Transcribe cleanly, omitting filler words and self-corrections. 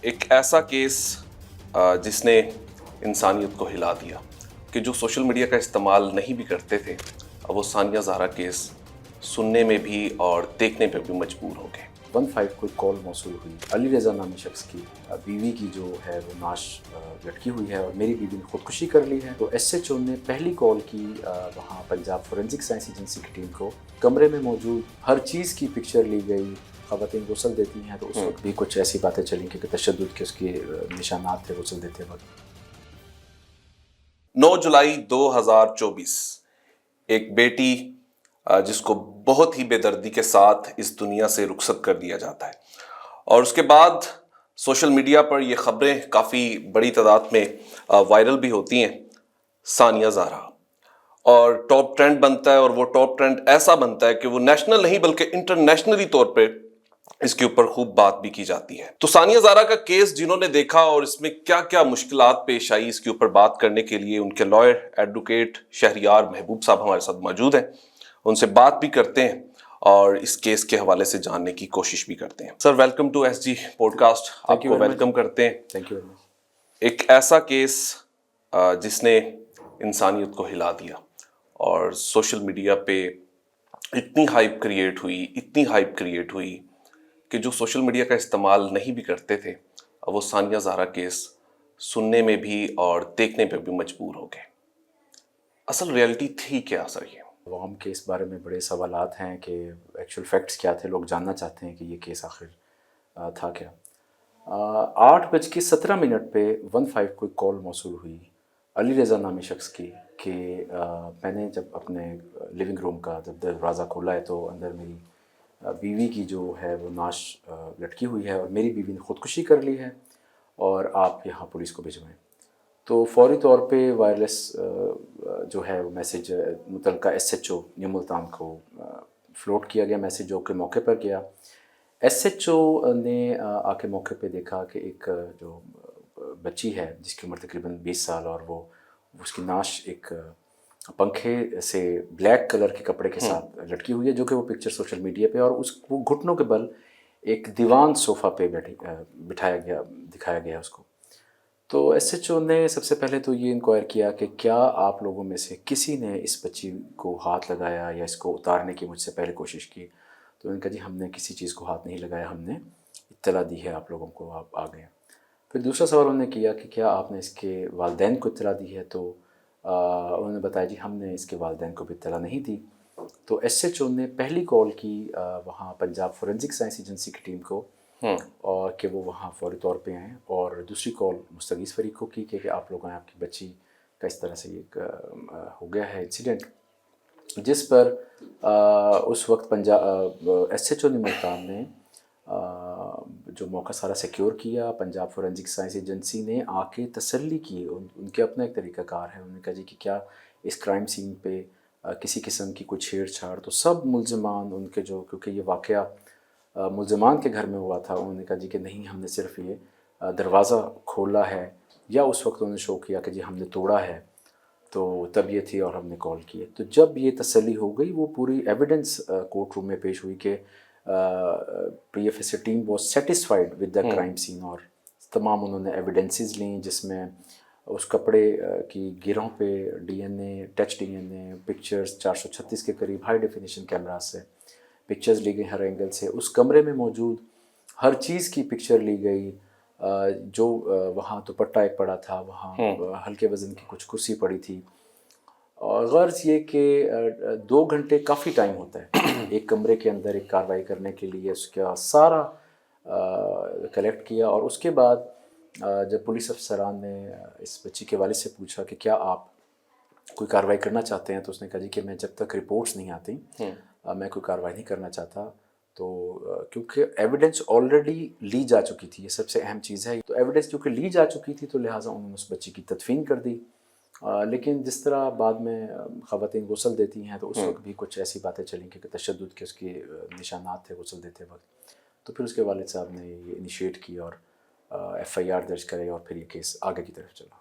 एक ऐसा केस जिसने इंसानियत को हिला दिया कि जो सोशल मीडिया का इस्तेमाल नहीं भी करते थे, अब वो सानिया ज़हरा केस सुनने में भी और देखने पे भी मजबूर हो गए। 15 को कॉल मौसूल हुई अली रज़ा नामी शख्स की बीवी की जो है वो नाश लटकी हुई है और मेरी बीवी ने खुदकुशी कर ली है। तो एसएचओ ने पहली कॉल की वहाँ पंजाब फोरेंसिक साइंस एजेंसी की टीम को। कमरे में मौजूद हर चीज़ की पिक्चर ली गई। ख़वातीन गुस्ल देती हैं तो उस वक्त भी कुछ ऐसी बातें चली कि तशद्दुद के उसके निशानात थे गुस्ल देते वक्त। 9 जुलाई 2024 एक बेटी जिसको बहुत ही बेदर्दी के साथ इस दुनिया से रुखसत कर दिया जाता है और उसके बाद सोशल मीडिया पर ये खबरें काफ़ी बड़ी तादाद में वायरल भी होती हैं। सानिया ज़हरा और टॉप ट्रेंड बनता है और वो टॉप ट्रेंड ऐसा बनता है कि वो नेशनल नहीं बल्कि इंटरनेशनली तौर पे इसके ऊपर खूब बात भी की जाती है। तो सानिया ज़हरा का केस जिन्होंने देखा और इसमें क्या क्या मुश्किलात पेश आई, इसके ऊपर बात करने के लिए उनके लॉयर एडवोकेट शहरियार महबूब साहब हमारे साथ मौजूद हैं। उनसे बात भी करते हैं और इस केस के हवाले से जानने की कोशिश भी करते हैं। Sir, welcome to SG podcast. आपको वेलकम करते हैं। Thank you very much. एक ऐसा केस जिसने इंसानियत को हिला दिया और सोशल मीडिया पे इतनी हाइप क्रिएट हुई कि जो सोशल मीडिया का इस्तेमाल नहीं भी करते थे, अब वो सानिया ज़हरा केस सुनने में भी और देखने पे भी मजबूर हो गए। असल रियलिटी थी क्या सर ये? अवाम के इस बारे में बड़े सवालात हैं कि एक्चुअल फैक्ट्स क्या थे। लोग जानना चाहते हैं कि ये केस आखिर था क्या। 8:17 पे 15 को कॉल मौसूल हुई अली रज़ा नामी शख्स की कि मैंने जब अपने लिविंग रूम का जब दरवाज़ा खोला है तो अंदर मेरी बीवी की जो है वो नाश लटकी हुई है और मेरी बीवी ने खुदकुशी कर ली है और आप यहाँ पुलिस को भिजवाएं। तो फौरी तौर पे वायरलेस जो है वो मैसेज मुतलका एसएचओ न्यू मुल्तान को फ्लोट किया गया मैसेज, जो कि मौके पर गया। एसएचओ ने आके मौके पे देखा कि एक जो बच्ची है जिसकी उम्र तकरीबन 20 साल और वो उसकी नाश एक पंखे से ब्लैक कलर के कपड़े के साथ लटकी हुई है, जो कि वो पिक्चर सोशल मीडिया पे और उस वो घुटनों के बल एक दीवान सोफ़ा पे दिखाया गया उसको। तो एसएचओ ने सबसे पहले तो ये इंक्वायर किया कि क्या आप लोगों में से किसी ने इस बच्ची को हाथ लगाया या इसको उतारने की मुझसे पहले कोशिश की। तो उन्होंने कहा जी हमने किसी चीज़ को हाथ नहीं लगाया, हमने इत्तला दी है आप लोगों को, आप आ गए। फिर दूसरा सवाल उन्होंने किया कि क्या आपने इसके वालिदैन को इत्तला दी है। तो उन्होंने बताया जी हमने इसके वालिदैन को भी इत्तला नहीं दी। तो एसएचओ ने पहली कॉल की वहाँ पंजाब फोरेंसिक साइंस एजेंसी की टीम को और कि वो वहाँ फौरी तौर पे आएँ, और दूसरी कॉल मुस्तगीज़ फ़रीक को की कि आप लोगों ने आपकी बच्ची का इस तरह से एक हो गया है इंसिडेंट, जिस पर उस वक्त पंजाब एसएचओ न्यू मुल्तान ने जो मौका सारा सिक्योर किया। पंजाब फोरेंसिक साइंस एजेंसी ने आके तसल्ली की। उनके अपना एक तरीक़ाकार है। उन्होंने कहा जी कि क्या इस क्राइम सीन पे किसी किस्म की कोई छेड़छाड़, तो सब मुल्ज़िमान उनके जो, क्योंकि ये वाक़या मुल्ज़िमान के घर में हुआ था, उन्होंने कहा जी कि नहीं हमने सिर्फ ये दरवाज़ा खोला है, या उस वक्त उन्होंने शो किया कि जी हमने तोड़ा है, तो तब ये थी और हमने कॉल किए। तो जब ये तसल्ली हो गई, वो पूरी एविडेंस कोर्ट रूम में पेश हुई कि PFSA team was satisfied with the crime scene, और तमाम उन्होंने एविडेंसेस ली जिसमें उस कपड़े की गिरों पे डीएनए, टच डीएनए, पिक्चर्स 436 के करीब हाई डेफिनेशन कैमरा से पिक्चर्स ली गई हर एंगल से। उस कमरे में मौजूद हर चीज़ की पिक्चर ली गई। जो वहाँ दुपट्टा एक पड़ा था, वहाँ हल्के वज़न की कुछ कुर्सी पड़ी थी। और गर्ज़ ये कि 2 घंटे काफ़ी टाइम होता है एक कमरे के अंदर एक कार्रवाई करने के लिए। उसका सारा कलेक्ट किया और उसके बाद जब पुलिस अफसरान ने इस बच्ची के वालिद से पूछा कि क्या आप कोई कार्रवाई करना चाहते हैं, तो उसने कहा जी कि मैं जब तक रिपोर्ट्स नहीं आती मैं कोई कार्रवाई नहीं करना चाहता। तो क्योंकि एविडेंस ऑलरेडी ली जा चुकी थी, ये सबसे अहम चीज़ है। तो एविडेंस क्योंकि ली जा चुकी थी तो लिहाजा उन्होंने उस बच्ची की तदफीन कर दी। लेकिन जिस तरह बाद में ख़वातीन गुस्ल देती हैं, तो उस वक्त भी कुछ ऐसी बातें चली कि तशद्दुद के उसके निशानात थे गुस्ल देते वक्त। तो फिर उसके वालिद साहब ने ये इनिशिएट की और एफआईआर दर्ज कराई और फिर ये केस आगे की तरफ चला।